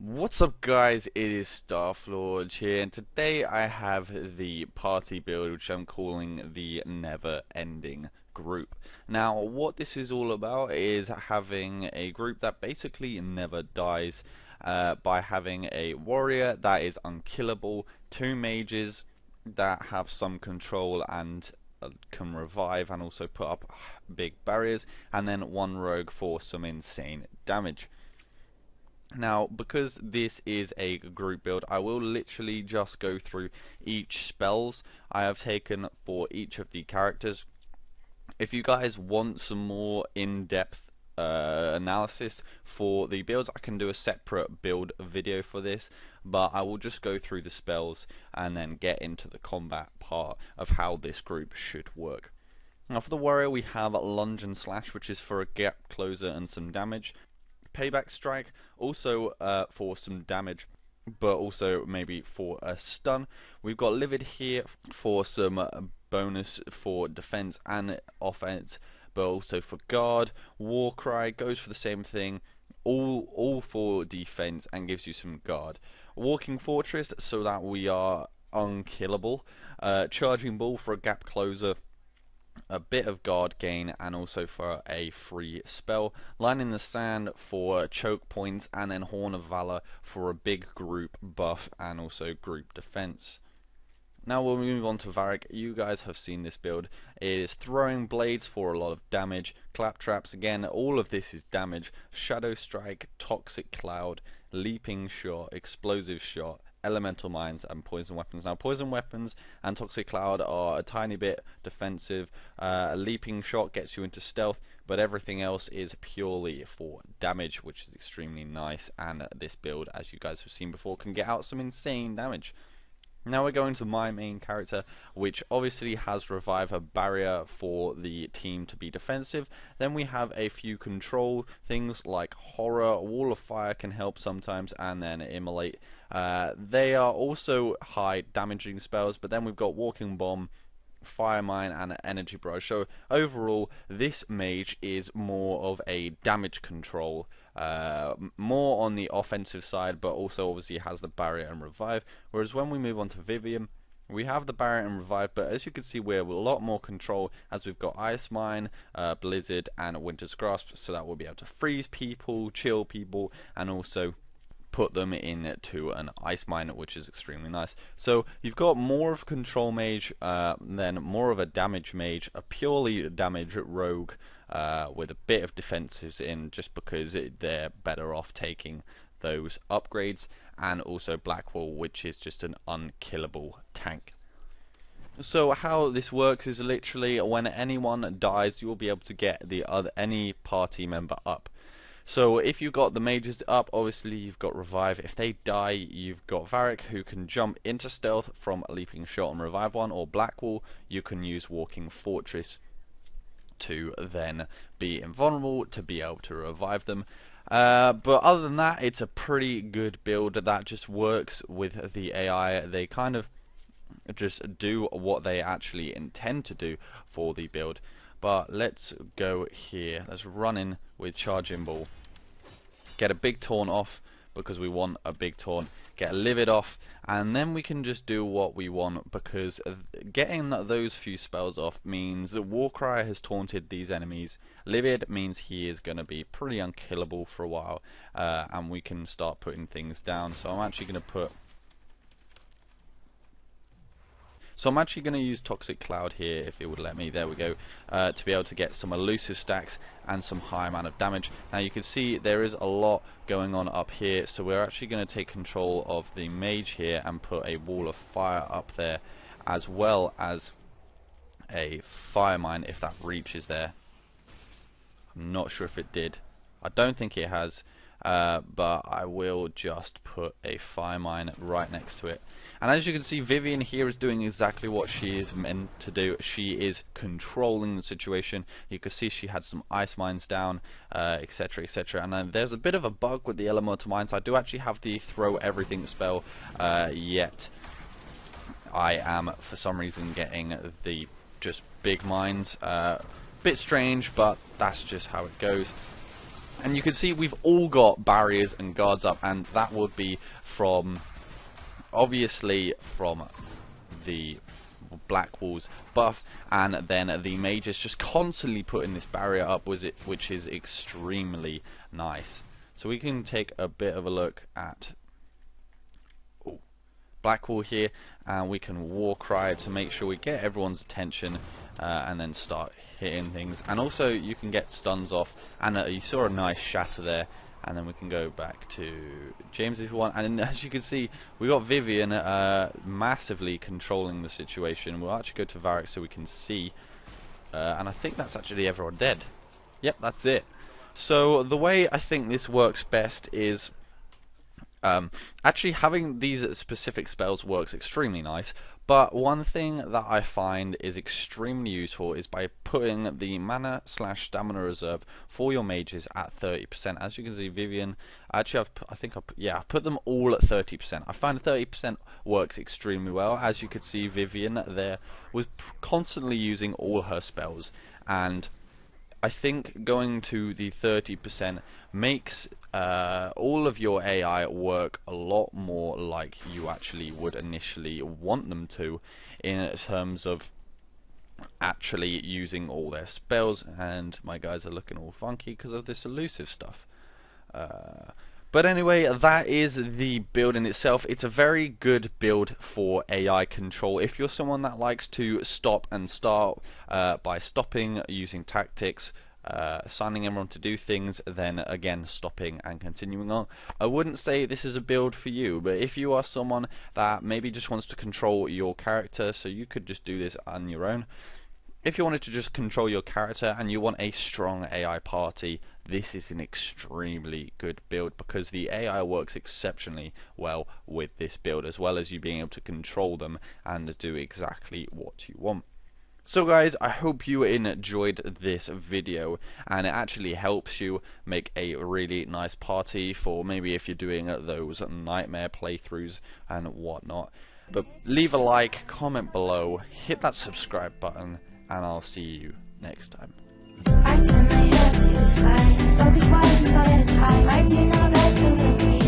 What's up guys, it is StarFlorge here, and today I have the party build which I'm calling the Never Ending Group. Now what this is all about is having a group that basically never dies by having a warrior that is unkillable, two mages that have some control and can revive and also put up big barriers, and then one rogue for some insane damage. Now, because this is a group build, I will literally just go through each spells I have taken for each of the characters. If you guys want some more in-depth analysis for the builds, I can do a separate build video for this, but I will just go through the spells and then get into the combat part of how this group should work. Now for the warrior we have lunge and slash, which is for a gap closer and some damage. Payback strike, also for some damage, but also maybe for a stun. We've got livid here for some bonus for defense and offense, but also for guard. Warcry goes for the same thing, all for defense and gives you some guard. Walking fortress so that we are unkillable. Charging ball for a gap closer, a bit of guard gain, and also for a free spell. Line in the sand for choke points, and then Horn of Valor for a big group buff and also group defense. Now we'll move on to Varric. You guys have seen this build. It is throwing blades for a lot of damage, claptraps again, all of this is damage, shadow strike, toxic cloud, leaping shot, explosive shot, elemental mines, and poison weapons. Now poison weapons and toxic cloud are a tiny bit defensive. A leaping shot gets you into stealth, but everything else is purely for damage, which is extremely nice, and this build, as you guys have seen before, can get out some insane damage. Now we're going to my main character, which obviously has revive, a barrier for the team to be defensive. Then we have a few control things like horror, wall of fire can help sometimes, and then immolate. They are also high damaging spells, but then we've got walking bomb, fire mine, and energy barrage. So overall this mage is more of a damage control, more on the offensive side, but also obviously has the barrier and revive. Whereas when we move on to Vivian, we have the barrier and revive, but as you can see we're a lot more control, as we've got ice mine, blizzard, and winter's grasp, so that we'll be able to freeze people, chill people, and also put them into an ice mine, which is extremely nice. So you've got more of a control mage, then more of a damage mage, a purely damage rogue with a bit of defenses in, just because they're better off taking those upgrades, and also Blackwall, which is just an unkillable tank. So how this works is literally when anyone dies, you will be able to get any party member up. So if you've got the mages up, obviously you've got revive. If they die, you've got Varric, who can jump into stealth from leaping shot and revive one, or Blackwall, you can use walking fortress to then be invulnerable to be able to revive them. But other than that, it's a pretty good build that just works with the AI. They kind of just do what they actually intend to do for the build. But let's go here. Let's run in with charging ball. Get a big taunt off, because we want a big taunt. Get a livid off, and then we can just do what we want, because getting those few spells off means Warcry has taunted these enemies. Livid means he is going to be pretty unkillable for a while, and we can start putting things down. So I'm actually going to use Toxic Cloud here, if it would let me. There we go, to be able to get some elusive stacks and some high amount of damage. Now you can see there is a lot going on up here, so we're actually going to take control of the mage here and put a wall of fire up there, as well as a fire mine if that reaches there. I'm not sure if it did. I don't think it has. But I will just put a fire mine right next to it. And as you can see, Vivian here is doing exactly what she is meant to do. She is controlling the situation. You can see she had some ice mines down, etc, etc. And there's a bit of a bug with the elemental mines. I do actually have the throw everything spell, yet I am for some reason getting the just big mines. Bit strange, but that's just how it goes. And you can see we've all got barriers and guards up, and that would be from, obviously, from the Black Walls buff, and then the mages just constantly putting this barrier up, which is extremely nice. So we can take a bit of a look at Black Wall here, and we can war cry to make sure we get everyone's attention, and then start hitting things. And also you can get stuns off, and you saw a nice shatter there. And then we can go back to James if you want. And as you can see, we got Vivian massively controlling the situation. We'll actually go to Varric so we can see. And I think that's actually everyone dead. Yep, that's it. So the way I think this works best is actually having these specific spells works extremely nice. But one thing that I find is extremely useful is by putting the mana/stamina reserve for your mages at 30%. As you can see, Vivian, actually I put them all at 30%. I find 30% works extremely well. As you could see, Vivian there was constantly using all her spells, and I think going to the 30% makes all of your AI work a lot more like you actually would initially want them to, in terms of actually using all their spells. And my guys are looking all funky because of this elusive stuff. But anyway, that is the build in itself. It's a very good build for AI control. If you're someone that likes to stop and start by stopping, using tactics, assigning everyone to do things, then again stopping and continuing on, I wouldn't say this is a build for you. But if you are someone that maybe just wants to control your character, so you could just do this on your own. If you wanted to just control your character and you want a strong AI party, this is an extremely good build, because the AI works exceptionally well with this build, as well as you being able to control them and do exactly what you want. So guys, I hope you enjoyed this video, and it actually helps you make a really nice party for maybe if you're doing those nightmare playthroughs and whatnot. But leave a like, comment below, hit that subscribe button, and I'll see you next time. I turn my head to the sky, focus wide, thought at a time. I do know that things will be